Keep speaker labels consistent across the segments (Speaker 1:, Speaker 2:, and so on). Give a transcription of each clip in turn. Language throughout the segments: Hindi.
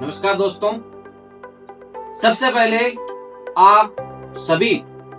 Speaker 1: नमस्कार दोस्तों। सबसे पहले आप सभी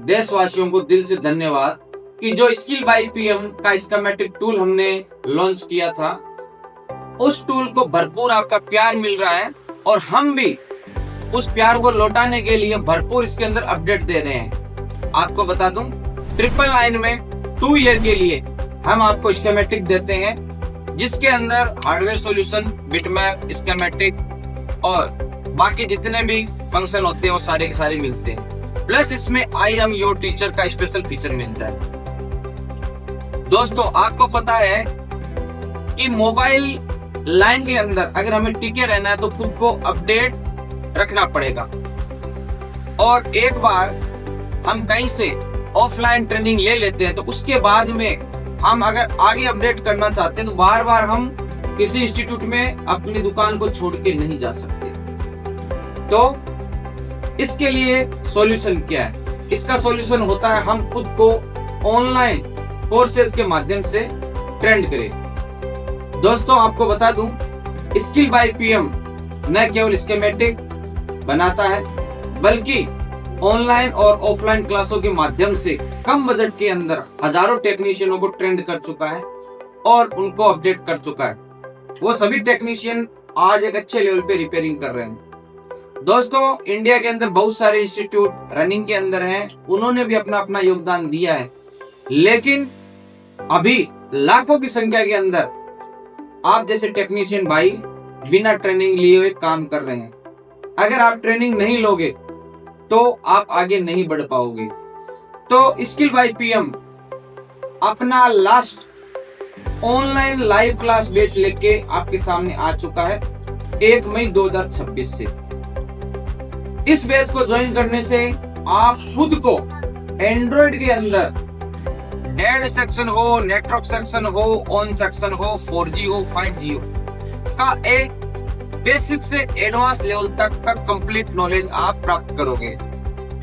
Speaker 1: देशवासियों को दिल से धन्यवाद कि जो स्किल बाय पीएम का स्कीमेटिक टूल हमने लॉन्च किया था, उस टूल को भरपूर आपका प्यार मिल रहा है और हम भी उस प्यार को लौटाने के लिए भरपूर इसके अंदर अपडेट दे रहे हैं। आपको बता दूं, 999 में 2 ईयर के लिए हम आपको स्कीमेटिक देते हैं, जिसके अंदर हार्डवेयर सॉल्यूशन, बिटमैप, स्कीमेटिक और बाकी जितने भी फंक्शन होते हैं वो सारे के सारे मिलते हैं। प्लस इसमें आई एम योर टीचर का स्पेशल फीचर मिलता है। दोस्तों, आपको पता है कि मोबाइल लाइन के अंदर अगर हमें टिके रहना है तो खुद को अपडेट रखना पड़ेगा। और एक बार हम कहीं से ऑफलाइन ट्रेनिंग ले लेते हैं तो उसके बाद में हम अगर आगे अपडेट करना चाहते हैं तो बार बार हम किसी इंस्टीट्यूट में अपनी दुकान को छोड़ के नहीं जा सकते। तो इसके लिए सॉल्यूशन क्या है? इसका सॉल्यूशन होता है हम खुद को ऑनलाइन कोर्सेज के माध्यम से ट्रेंड करें। दोस्तों, आपको बता दूं, स्किल बाय पीएम न केवल स्कीमेटिक बनाता है बल्कि ऑनलाइन और ऑफलाइन क्लासों के माध्यम से कम बजट के अंदर हजारों टेक्नीशियनों को ट्रेंड कर चुका है और उनको अपडेट कर चुका है। वो सभी टेक्नीशियन आज एक अच्छे लेवल पे रिपेयरिंग कर रहे हैं। दोस्तों, इंडिया के अंदर बहुत सारे इंस्टीट्यूट रनिंग के अंदर हैं, उन्होंने भी अपना अपना योगदान दिया है, लेकिन अभी लाखों की संख्या के अंदर आप जैसे टेक्नीशियन भाई बिना ट्रेनिंग लिए हुए काम कर रहे हैं। अगर आप ट्रेनिंग नहीं लोगे तो आप आगे नहीं बढ़ पाओगे। तो स्किल बाय पीएम अपना last online live class batch लेके आपके सामने आ चुका है 1 मई 2026 से। इस बैच को ज्वाइन करने से आप खुद को एंड्रॉइड के अंदर डेड सेक्शन हो, नेटवर्क सेक्शन हो, ऑन सेक्शन हो, 4G हो, 5G हो का एक बेसिक से एडवांस लेवल तक का कंप्लीट नॉलेज आप प्राप्त करोगे।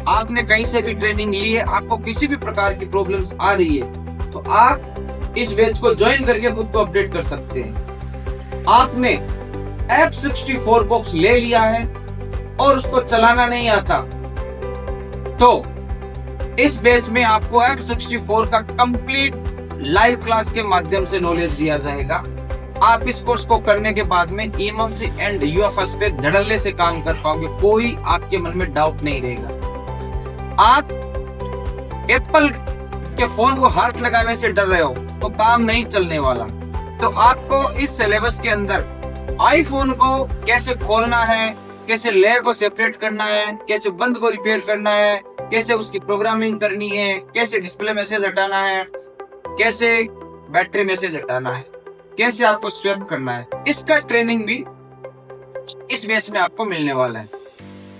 Speaker 1: आपने कहीं से भी ट्रेनिंग ली है, आपको किसी भी प्रकार की प्रॉब्लम्स आ रही है तो आप इस बैच को ज्वाइन करके खुद को अपडेट कर सकते हैं। आपने F64 बॉक्स ले लिया है और उसको चलाना नहीं आता तो इस बैच में आपको F64 का कंप्लीट लाइव क्लास के माध्यम से नॉलेज दिया जाएगा। आप इस कोर्स को करने के बाद में इमर्सी एंड यूएफएस पे धड़ल्ले से काम कर पाओगे, कोई आपके मन में डाउट नहीं रहेगा। आप एप्पल के फोन को हाथ लगाने से डर रहे हो तो काम नहीं चलने वाला। तो आपको इस सिलेबस के अंदर आईफोन को कैसे खोलना है, कैसे लेयर को सेपरेट करना है, कैसे बंद को रिपेयर करना है, कैसे उसकी प्रोग्रामिंग करनी है, कैसे डिस्प्ले मैसेज हटाना है, कैसे बैटरी मैसेज हटाना है, कैसे आपको स्वैप करना है, इसका ट्रेनिंग भी इस बैच में आपको मिलने वाला है।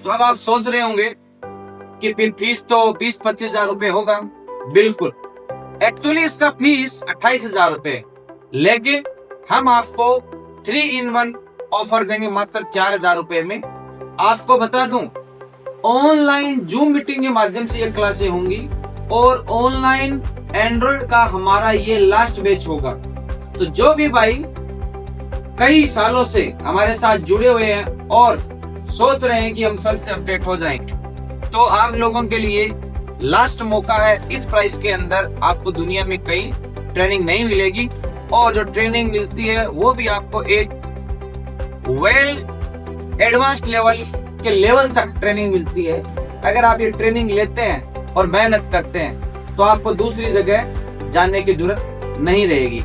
Speaker 1: तो अब आप सोच रहे होंगे कि फिर फीस तो 20-25 हजार रुपए होगा। बिल्कुल, एक्चुअली इसका फीस 28 हजार रुपए, लेकिन हम आपको 3-in-1 ऑफर देंगे मात्र 4 हजार रुपए में। आपको बता दूं, ऑनलाइन जूम मीटिंग के माध्यम से ये क्लासें होंगी और ऑनलाइन एंड्रॉइड का हमारा ये लास्ट बैच होगा। तो जो भी भाई कई सालों से हमारे साथ जुड़े हुए हैं और सोच रहे हैं कि हम सर से अपडेट हो जाएं, तो आप लोगों के लिए लास्ट मौका है। इस प्राइस के अंदर आपको दुनिया में कहीं ट्रेनिंग नहीं मिलेगी और जो ट्रेनिंग मिलती है वो भी आपको एक वेल एडवांस्ड लेवल के लेवल तक ट्रेनिंग मिलती है। अगर आप ये ट्रेनिंग लेते हैं और मेहनत करते हैं तो आपको दूसरी जगह जाने की जरूरत नहीं रहेगी।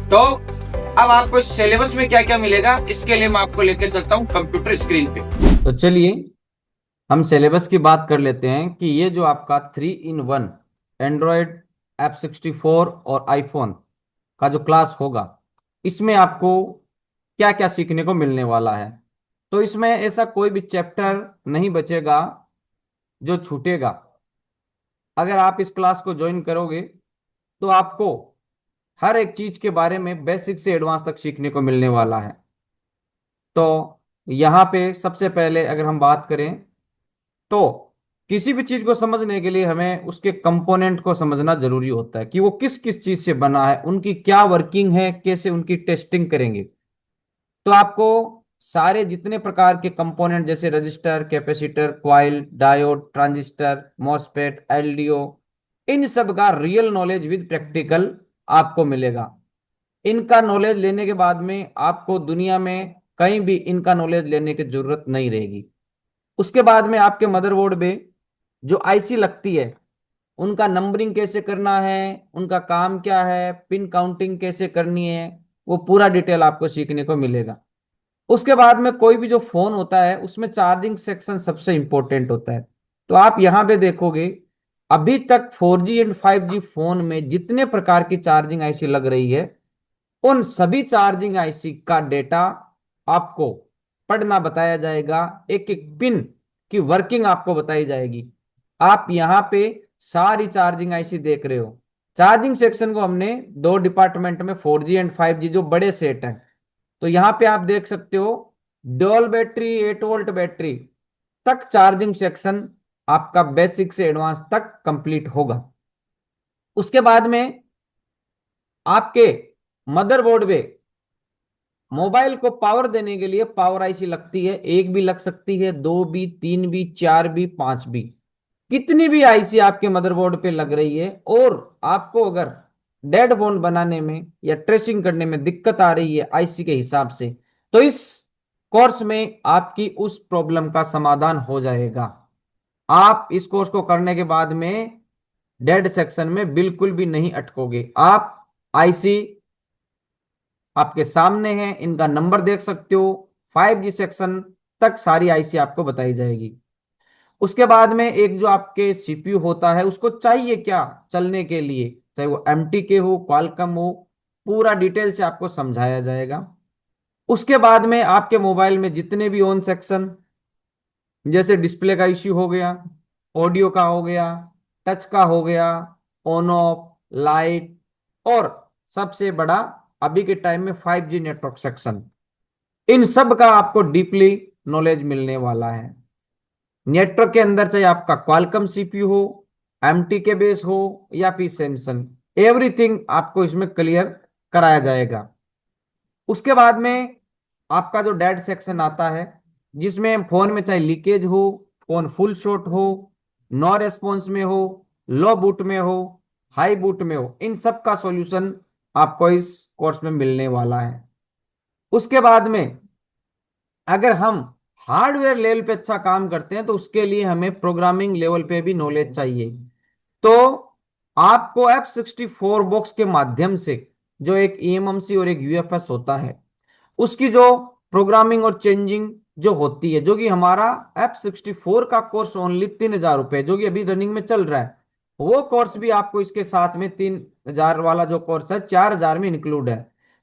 Speaker 1: तो अब आपको सिलेबस में क्या क्या मिलेगा, इसके लिए मैं आपको लेकर चलता हूँ कंप्यूटर स्क्रीन पे। तो चलिए हम सिलेबस की बात कर लेते हैं कि ये जो आपका 3-in-1 एंड्रॉयड, F64 और आईफोन का जो क्लास होगा, इसमें आपको क्या क्या सीखने को मिलने वाला है। तो इसमें ऐसा कोई भी चैप्टर नहीं बचेगा जो छूटेगा। अगर आप इस क्लास को ज्वाइन करोगे तो आपको हर एक चीज के बारे में बेसिक से एडवांस तक सीखने को मिलने वाला है। तो यहाँ पे सबसे पहले अगर हम बात करें तो किसी भी चीज को समझने के लिए हमें उसके कंपोनेंट को समझना जरूरी होता है कि वो किस किस चीज से बना है, उनकी क्या वर्किंग है, कैसे उनकी टेस्टिंग करेंगे। तो आपको
Speaker 2: सारे जितने प्रकार के कंपोनेंट जैसे resistor, capacitor, coil, diode, transistor, MOSFET, LDO, इन सब का रियल नॉलेज विद प्रैक्टिकल आपको मिलेगा। इनका नॉलेज लेने के बाद में आपको दुनिया में कहीं भी इनका नॉलेज लेने की जरूरत नहीं रहेगी। उसके बाद में आपके मदरबोर्ड में जो आईसी लगती है, उनका नंबरिंग कैसे करना है, उनका काम क्या है, पिन काउंटिंग कैसे करनी है, वो पूरा डिटेल आपको सीखने को मिलेगा। उसके बाद में कोई भी जो फोन होता है उसमें चार्जिंग सेक्शन सबसे इंपॉर्टेंट होता है। तो आप यहां पे देखोगे, अभी तक 4G एंड 5G फोन में जितने प्रकार की चार्जिंग आईसी लग रही है, उन सभी चार्जिंग आईसी का डेटा आपको पढ़ना बताया जाएगा। एक एक पिन की वर्किंग आपको बताई जाएगी। आप यहां पे सारी चार्जिंग आईसी देख रहे हो। चार्जिंग सेक्शन को हमने दो डिपार्टमेंट में, 4G एंड 5G जो बड़े सेट हैं, तो यहां पे आप देख सकते हो डुअल बैटरी, 8 वोल्ट बैटरी तक चार्जिंग सेक्शन आपका बेसिक से एडवांस तक कंप्लीट होगा। उसके बाद में आपके मदरबोर्ड में मोबाइल को पावर देने के लिए पावर आईसी लगती है। एक भी लग सकती है, दो भी, तीन भी, चार भी, पांच भी, कितनी भी आईसी आपके मदरबोर्ड पे लग रही है। और आपको अगर डेड फोन बनाने में या ट्रेसिंग करने में दिक्कत आ रही है आईसी के हिसाब से, तो इस कोर्स में आपकी उस प्रॉब्लम का समाधान हो जाएगा। आप इस कोर्स को करने के बाद में डेड सेक्शन में बिल्कुल भी नहीं अटकोगे। आप आईसी आपके सामने है, इनका नंबर देख सकते हो। 5G सेक्शन तक सारी आईसी आपको बताई जाएगी। उसके बाद में एक जो आपके सीपीयू होता है, उसको चाहिए क्या चलने के लिए, चाहे वो एमटी के हो, क्वालकॉम हो, पूरा डिटेल से आपको समझाया जाएगा। उसके बाद में आपके मोबाइल में जितने भी ऑन सेक्शन, जैसे डिस्प्ले का इश्यू हो गया, ऑडियो का हो गया, टच का हो गया, ऑन ऑफ, लाइट, और सबसे बड़ा अभी के टाइम में 5G नेटवर्क सेक्शन, इन सब का आपको डीपली नॉलेज मिलने वाला है। नेटवर्क के अंदर चाहे आपका क्वालकॉम सीपीयू हो, एमटी के बेस हो, या फिर सैमसंग, एवरीथिंग आपको इसमें क्लियर कराया जाएगा। उसके बाद में आपका जो डेड सेक्शन आता है, जिसमें फोन में चाहे लीकेज हो, फोन फुल शॉट हो, नो रेस्पॉन्स में हो, लो बूट में हो, हाई बूट में हो, इन सब का सॉल्यूशन आपको इस कोर्स में मिलने वाला है। उसके बाद में अगर हम हार्डवेयर लेवल पे अच्छा काम करते हैं, तो उसके लिए हमें प्रोग्रामिंग लेवल पे भी नॉलेज चाहिए। तो आपको F64 बॉक्स के माध्यम से, जो एक ईएमएमसी और एक यूएफएस होता है, उसकी जो प्रोग्रामिंग और चेंजिंग जो होती है, जो कि हमारा F64 का कोर्स ओनली 3,000 रुपये, जो कि अभी रनिंग में चल रहा है, वो कोर्स भी आपको इसके साथ में 3,000 वाला जो कोर्स है 4,000 में इंक्लूड है।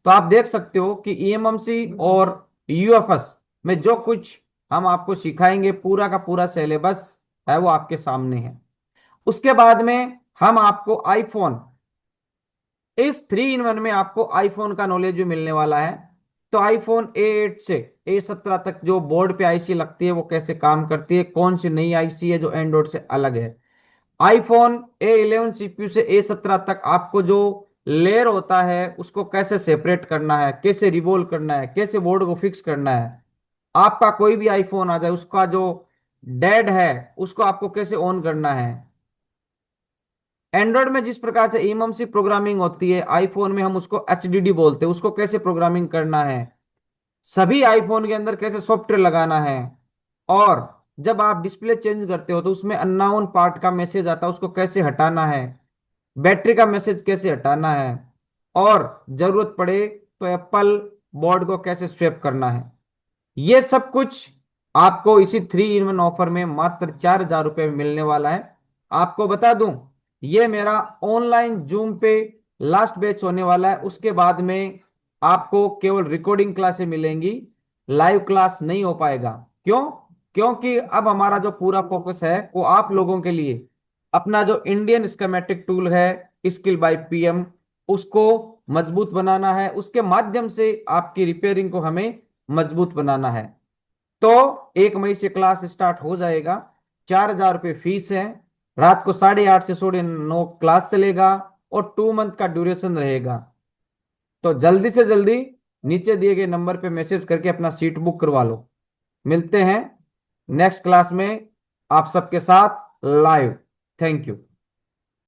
Speaker 2: तो आप देख सकते हो कि ईएमएमसी और यूएफएस में जो कुछ हम आपको सिखाएंगे, पूरा का पूरा सिलेबस है वो आपके सामने है। उसके बाद में हम आपको आईफोन, इस 3 in 1 में आपको आईफोन का नॉलेज भी मिलने वाला है। तो आईफोन A8 से A17 तक जो बोर्ड पे आईसी लगती है, वो कैसे काम करती है, कौन सी नई आईसी है जो एंड्रॉइड से अलग है। आईफोन A11 सीपीयू से A17 तक आपको जो लेयर होता है उसको कैसे सेपरेट करना है, कैसे रिवोल्व करना है, कैसे बोर्ड को फिक्स करना है। आपका कोई भी आईफोन आ जाए, उसका जो डेड है उसको आपको कैसे ऑन करना है। एंड्रॉइड में जिस प्रकार से इममसी प्रोग्रामिंग होती है, आईफोन में हम उसको एचडीडी बोलते हैं, उसको कैसे प्रोग्रामिंग करना है, सभी आईफोन के अंदर कैसे सॉफ्टवेयर लगाना है। और जब आप डिस्प्ले चेंज करते हो तो उसमें अननोन पार्ट का मैसेज आता है, उसको कैसे हटाना है, बैटरी का मैसेज कैसे हटाना है, और जरूरत पड़े तो एप्पल बोर्ड को कैसे स्वैप करना है। ये सब कुछ आपको इसी 3 in 1 ऑफर में मात्र 4,000 रुपये में मिलने वाला है। आपको बता दूं, ये मेरा ऑनलाइन जूम पे लास्ट बैच होने वाला है। उसके बाद में आपको केवल रिकॉर्डिंग क्लासें मिलेंगी, लाइव क्लास नहीं हो पाएगा। क्यों? क्योंकि अब हमारा जो पूरा फोकस है वो आप लोगों के लिए अपना जो इंडियन स्कीमेटिक टूल है, स्किल बाय पीएम, उसको मजबूत बनाना है। उसके माध्यम से आपकी रिपेयरिंग को हमें मजबूत बनाना है। तो 1 मई से क्लास स्टार्ट हो जाएगा। 4,000 रुपये फीस है। रात को 8:30 से 9:30 क्लास चलेगा और 2 मंथ का ड्यूरेशन रहेगा। तो जल्दी से जल्दी नीचे दिए गए नंबर पे मैसेज करके अपना सीट बुक करवा लो। मिलते हैं नेक्स्ट क्लास में आप सबके साथ लाइव। Thank you.